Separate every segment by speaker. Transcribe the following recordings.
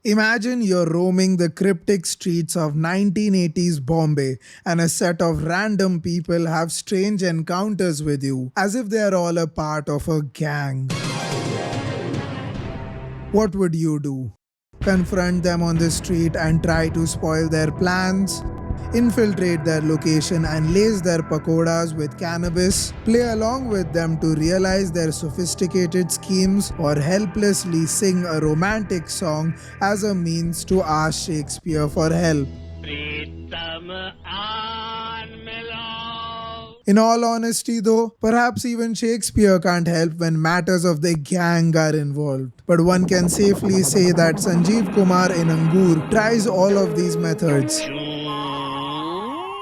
Speaker 1: Imagine you're roaming the cryptic streets of 1980s Bombay and a set of random people have strange encounters with you, as if they're all a part of a gang. What would you do? Confront them on the street and try to spoil their plans? Infiltrate their location and lace their pakodas with cannabis? Play along with them to realize their sophisticated schemes? Or helplessly sing a romantic song as a means to ask Shakespeare for help? In all honesty though, perhaps even Shakespeare can't help when matters of the gang are involved. But one can safely say that Sanjeev Kumar in Angoor tries all of these methods.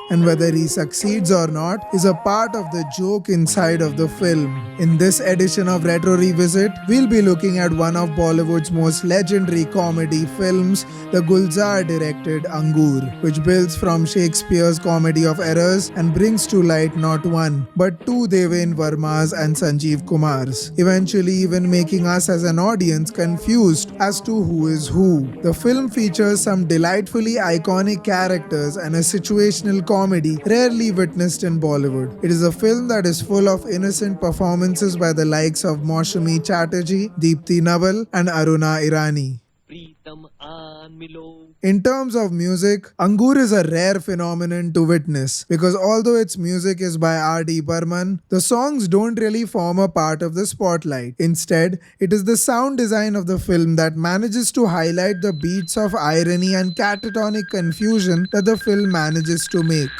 Speaker 1: And whether he succeeds or not is a part of the joke inside of the film. In this edition of Retro Revisit, we'll be looking at one of Bollywood's most legendary comedy films, the Gulzar directed Angoor, which builds from Shakespeare's comedy of errors and brings to light not one, but two Deven Vermas and Sanjeev Kumars, eventually even making us as an audience confused as to who is who. The film features some delightfully iconic characters and a situational comedy rarely witnessed in Bollywood. It is a film that is full of innocent performances by the likes of Maushami Chatterjee, Deepthi Naval, and Aruna Irani. In terms of music, Angoor is a rare phenomenon to witness because although its music is by R.D. Burman, the songs don't really form a part of the spotlight. Instead, it is the sound design of the film that manages to highlight the beats of irony and catatonic confusion that the film manages to make.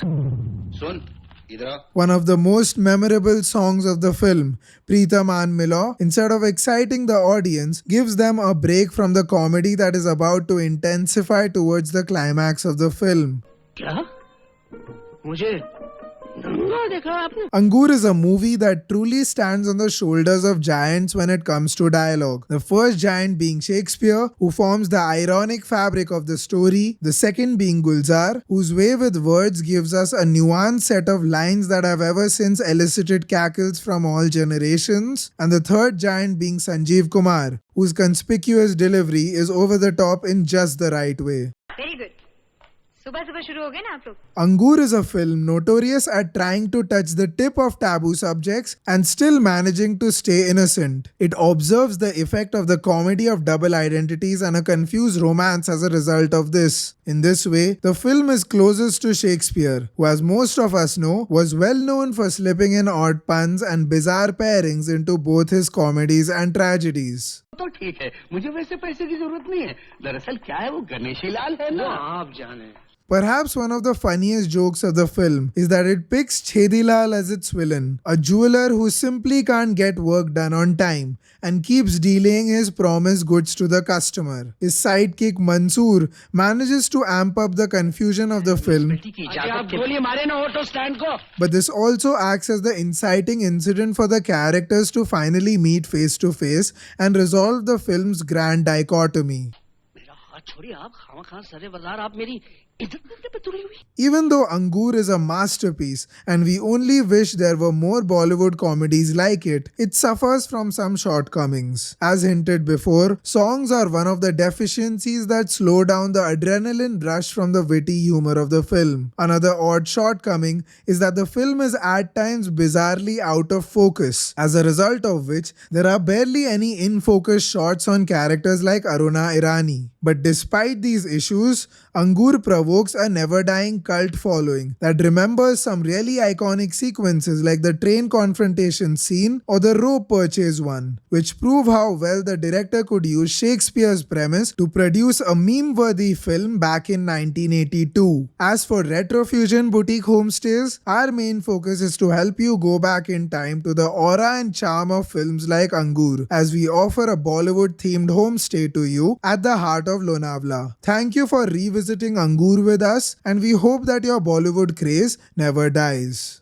Speaker 1: One of the most memorable songs of the film, Pritam Aan Milo, instead of exciting the audience, gives them a break from the comedy that is about to intensify towards the climax of the film. Angoor is a movie that truly stands on the shoulders of giants when it comes to dialogue. The first giant being Shakespeare, who forms the ironic fabric of the story. The second being Gulzar, whose way with words gives us a nuanced set of lines that have ever since elicited cackles from all generations. And the third giant being Sanjeev Kumar, whose conspicuous delivery is over the top in just the right way.
Speaker 2: Very good.
Speaker 1: Angoor is a film notorious at trying to touch the tip of taboo subjects and still managing to stay innocent. It observes the effect of the comedy of double identities and a confused romance as a result of this. In this way, the film is closest to Shakespeare, who, as most of us know, was well known for slipping in odd puns and bizarre pairings into both his comedies and tragedies. Perhaps one of the funniest jokes of the film is that it picks Chedilal as its villain, a jeweler who simply can't get work done on time and keeps delaying his promised goods to the customer. His sidekick Mansoor manages to amp up the confusion of the film, but this also acts as the inciting incident for the characters to finally meet face to face and resolve the film's grand dichotomy. Even though Angoor is a masterpiece and we only wish there were more Bollywood comedies like it, it suffers from some shortcomings. As hinted before, songs are one of the deficiencies that slow down the adrenaline rush from the witty humor of the film. Another odd shortcoming is that the film is at times bizarrely out of focus, as a result of which there are barely any in-focus shots on characters like Aruna Irani. But despite these issues, Angoor provokes a never-dying cult following that remembers some really iconic sequences like the train confrontation scene or the rope purchase one, which prove how well the director could use Shakespeare's premise to produce a meme-worthy film back in 1982. As for Retrofusion Boutique Homestays, our main focus is to help you go back in time to the aura and charm of films like Angoor, as we offer a Bollywood-themed homestay to you at the heart of Lonavala. Thank you for revisiting Angoor with us, and we hope that your Bollywood craze never dies.